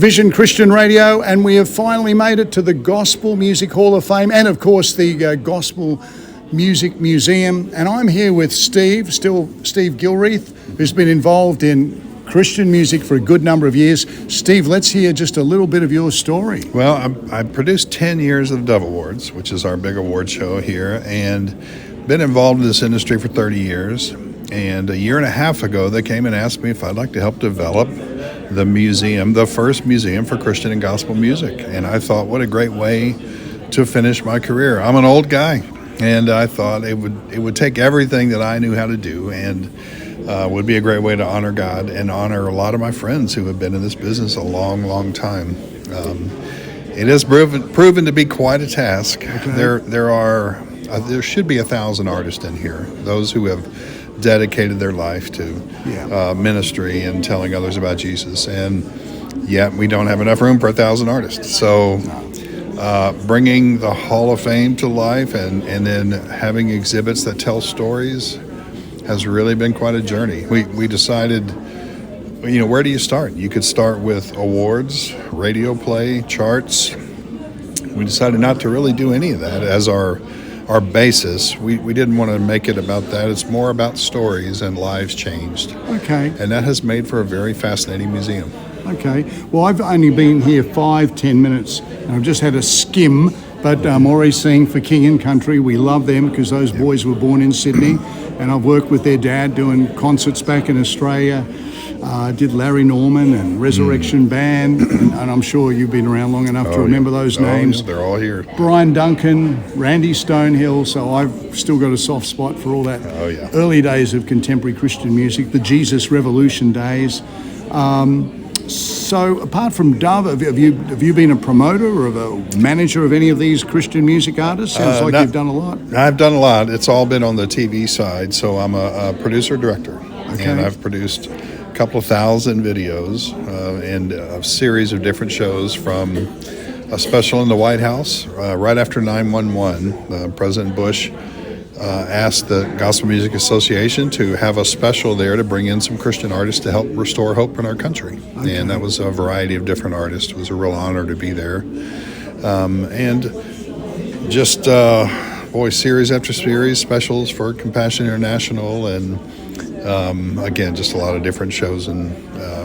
Vision Christian Radio, and we have finally made it to the Gospel Music Hall of Fame and, of course, the Gospel Music Museum. And I'm here with Steve Gilreath, who's been involved in Christian music for a good number of years. Steve, let's hear just a little bit of your story. Well, I produced 10 years of Dove Awards, which is our big award show here, and been involved in this industry for 30 years. And a year and a half ago, they came and asked me if I'd like to help develop the museum, the first museum for Christian and gospel music. And I thought, what a great way to finish my career. I'm an old guy, and I thought it would take everything that I knew how to do, and would be a great way to honor God and honor a lot of my friends who have been in this business a long, long time. It has proven to be quite a task. Okay. There should be 1,000 artists in here, those who have dedicated their life to ministry and telling others about Jesus, and yet we don't have enough room for 1,000 artists. So bringing the Hall of Fame to life and then having exhibits that tell stories has really been quite a journey. We decided, where do you start? You could start with awards, radio play, charts. We decided not to really do any of that as our basis. We didn't want to make it about that. It's more about stories and lives changed. Okay. And that has made for a very fascinating museum. Okay. Well, I've only been here 5-10 minutes, and I've just had a skim, but I'm already saying for King and Country, we love them because those boys were born in Sydney, and I've worked with their dad doing concerts back in Australia. Did Larry Norman and Resurrection Band, and I'm sure you've been around long enough to remember those names. Yeah, they're all here. Brian Duncan, Randy Stonehill, so I've still got a soft spot for all that early days of contemporary Christian music, the Jesus Revolution days. So apart from Dove, have you been a promoter or a manager of any of these Christian music artists? Sounds like you've done a lot. I've done a lot. It's all been on the TV side, so I'm a producer-director, and I've produced couple of thousand videos and a series of different shows, from a special in the White House right after 9/11. President Bush asked the Gospel Music Association to have a special there to bring in some Christian artists to help restore hope in our country. Okay. And that was a variety of different artists. It was a real honor to be there. And just, series after series, specials for Compassion International, and again, just a lot of different shows and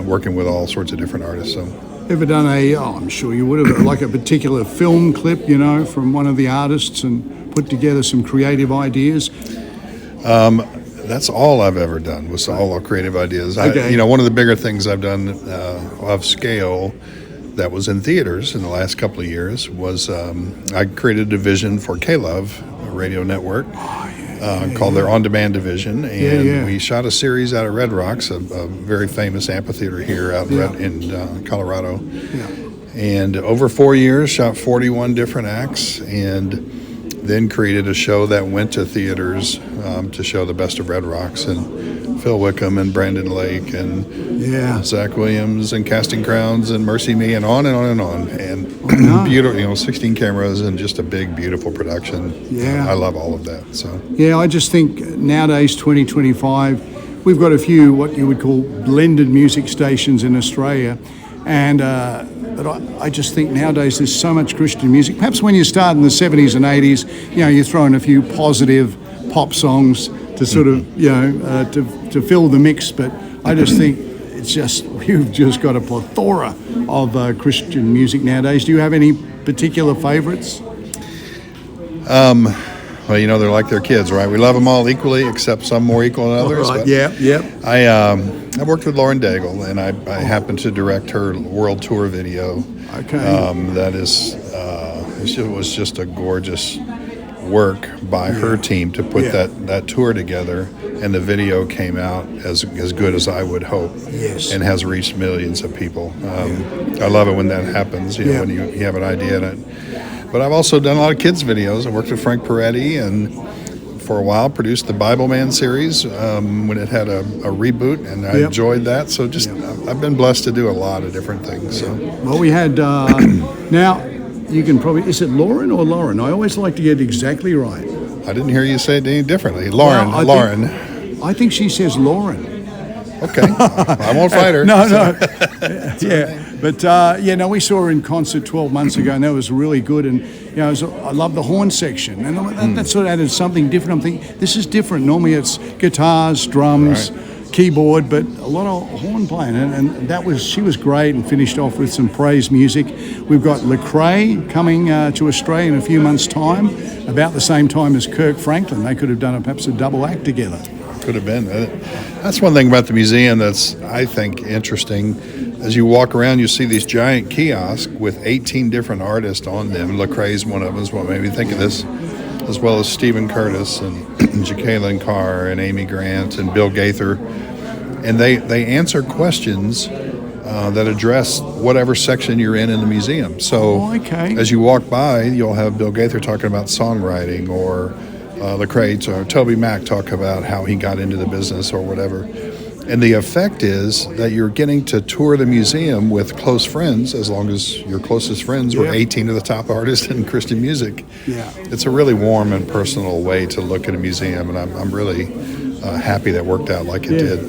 working with all sorts of different artists. So, ever done I'm sure you would have, like a particular film clip, from one of the artists and put together some creative ideas? That's all I've ever done, was all our creative ideas. Okay. One of the bigger things I've done of scale that was in theaters in the last couple of years was I created a division for K-Love, a radio network. Called their On-Demand division, and we shot a series out at Red Rocks, a very famous amphitheater here out in Colorado. Yeah. And over 4 years, shot 41 different acts, and then created a show that went to theaters to show the best of Red Rocks, and Phil Wickham and Brandon Lake and Zach Williams and Casting Crowns and Mercy Me, and on and on and on. And beautiful, 16 cameras and just a big, beautiful production. Yeah. I love all of that. So I just think nowadays, 2025, we've got a few what you would call blended music stations in Australia, and but I just think nowadays there's so much Christian music. Perhaps when you start in the 70s and 80s, you throw in a few positive pop songs to sort of, to fill the mix. But I just think you've just got a plethora of Christian music nowadays. Do you have any particular favorites? Well, they're like their kids, right? We love them all equally, except some more equal than others. Right. Yeah. I worked with Lauren Daigle, and I happened to direct her world tour video. Okay. That is, it was just a gorgeous work by her team to put that tour together, and the video came out as good as I would hope. Yes. And has reached millions of people. I love it when that happens. When you have an idea in it. But I've also done a lot of kids videos. I worked with Frank Peretti, and for a while produced the Bible Man series when it had a reboot, and I enjoyed that. So I've been blessed to do a lot of different things. So. Well, we had now you can probably, is it Lauren or Lauren? I always like to get it exactly right. I didn't hear you say it any differently. Lauren. I think she says Lauren. Okay, I won't fight her. No. Yeah. But we saw her in concert 12 months ago, and that was really good. And I love the horn section, and that sort of added something different. I'm thinking this is different. Normally it's guitars, drums, keyboard, but a lot of horn playing, and she was great, and finished off with some praise music. We've got Lecrae coming to Australia in a few months' time, about the same time as Kirk Franklin. They could have done perhaps a double act together. Could have been. That's one thing about the museum that's, I think, interesting. As you walk around, you see these giant kiosks with 18 different artists on them. Lecrae's one of them, is what made me think of this, as well as Stephen Curtis and Jacqueline Carr and Amy Grant and Bill Gaither. And they answer questions that address whatever section you're in the museum. So as you walk by, you'll have Bill Gaither talking about songwriting, or Lecrae or Toby Mac talk about how he got into the business or whatever. And the effect is that you're getting to tour the museum with close friends, as long as your closest friends were 18 of the top artists in Christian music. Yeah. It's a really warm and personal way to look at a museum, and I'm really happy that worked out like it did.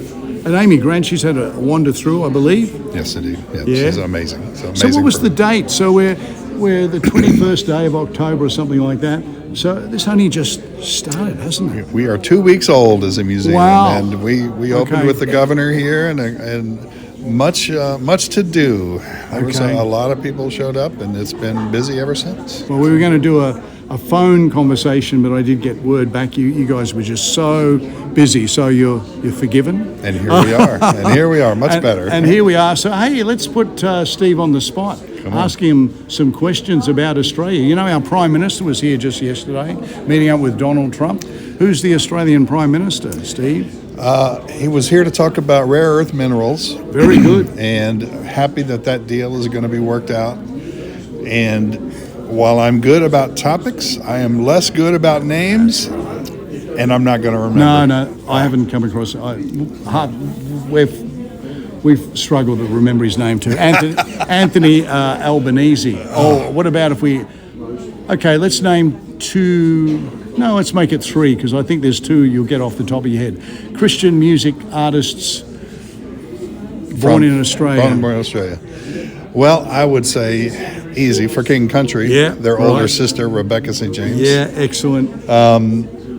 And Amy Grant, she's had a wander through, I believe. Yes, indeed. Yeah. She's amazing. So what was the date? So we're the 21st day of October or something like that. So this only just started, hasn't it? We are 2 weeks old as a museum, and we opened with the governor here, and much to do. There was a lot of people showed up, and it's been busy ever since. Well, we were going to do a phone conversation, but I did get word back. You guys were just so busy, so you're forgiven. And here we are. Much better. And here we are. So hey, let's put Steve on the spot. Ask him some questions about Australia. Our Prime Minister was here just yesterday, meeting up with Donald Trump. Who's the Australian Prime Minister, Steve? He was here to talk about rare earth minerals. Very good. And happy that deal is going to be worked out. And while I'm good about topics, I am less good about names, and I'm not going to remember. No, I haven't come across it. We've struggled to remember his name too. Anthony Albanese. Oh, what about if we... Okay, let's name two... No, let's make it three, because I think there's two you'll get off the top of your head. Christian music artists born in Australia. Born in Australia. Well, I would say easy for King Country. Yeah, their older sister, Rebecca St. James. Yeah, excellent.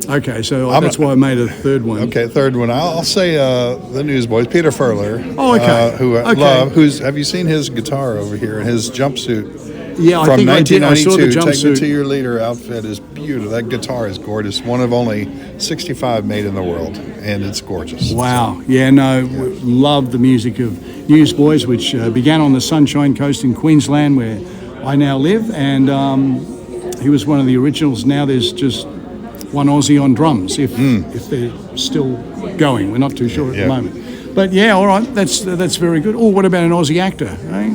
Okay, so that's why I made a third one. Okay, third one. I'll say the Newsboys, Peter Furler. Oh, okay. Who I love. Have you seen his guitar over here? His jumpsuit. Yeah, I think I did. I saw the jumpsuit. Take Me to Your Leader outfit is beautiful. That guitar is gorgeous. One of only 65 made in the world, and it's gorgeous. Wow. Love the music of Newsboys, which began on the Sunshine Coast in Queensland, where I now live, and he was one of the originals. Now there's just one Aussie on drums, if they're still going. We're not too sure at the moment. But all right, that's very good. Oh, what about an Aussie actor? Eh?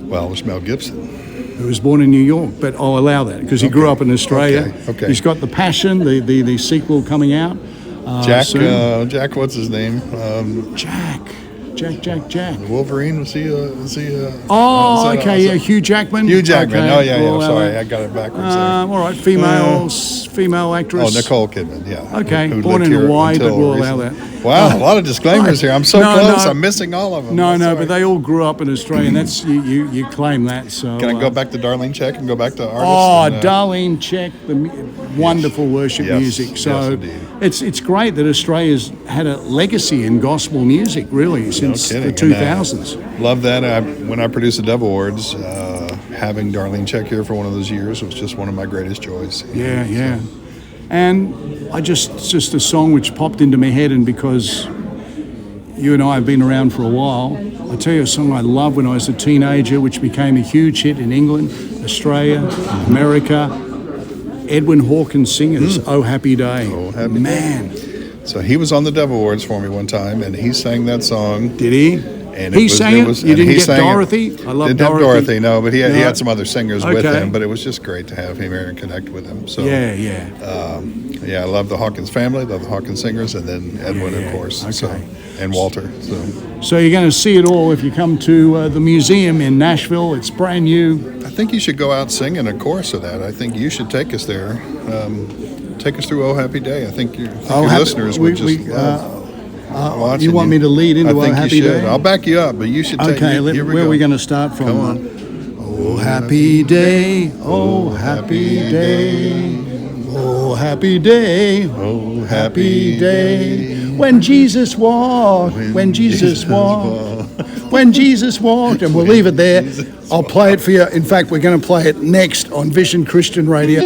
Well, it's Mel Gibson. Who was born in New York, but I'll allow that because he grew up in Australia. Okay. He's got The Passion, the sequel coming out. Jack, what's his name? Jack. Wolverine, was he Hugh Jackman. Hugh Jackman, okay. I'm sorry, I got it backwards there. All right, female actress. Oh, Nicole Kidman, yeah. Okay, born in Hawaii, but we'll allow that. Wow, a lot of disclaimers here. I'm so close, I'm missing all of them. No, but they all grew up in Australia, and that's, you claim that. So can I go back to Darlene Check and go back to artists? Oh, Darlene Check, the wonderful worship music. So it's great that Australia's had a legacy in gospel music, really, since the 2000s. Love that. When I produced the Dove Awards, having Darlene Check here for one of those years was just one of my greatest joys. Yeah. And it's just a song which popped into my head, and because you and I have been around for a while, I'll tell you a song I loved when I was a teenager, which became a huge hit in England, Australia, America. Edwin Hawkins Singers, Oh Happy Day. Oh, Happy Day. So he was on the Dove Awards for me one time, and he sang that song. Did he? And he sang it? You didn't get Dorothy? I love Dorothy. Didn't have Dorothy, no, but he had some other singers with Okay. him, but it was just great to have him here and connect with him. So I love the Hawkins family, love the Hawkins singers, and then Edwin, of course, and Walter. So you're going to see it all if you come to the museum in Nashville. It's brand new. I think you should go out singing a chorus of that. I think you should take us there. Take us through Oh Happy Day. I think your listeners would just love. watching You want me to lead into I a think happy you should. day? I'll back you up, but you should take Okay, here we where go. are we going to start from? Come on. Oh, happy day, oh, happy day, oh, happy day, Oh, happy day. When Jesus walked, when Jesus walked, when Jesus walked. And we'll leave it there. I'll play it for you. In fact, we're going to play it next on Vision Christian Radio.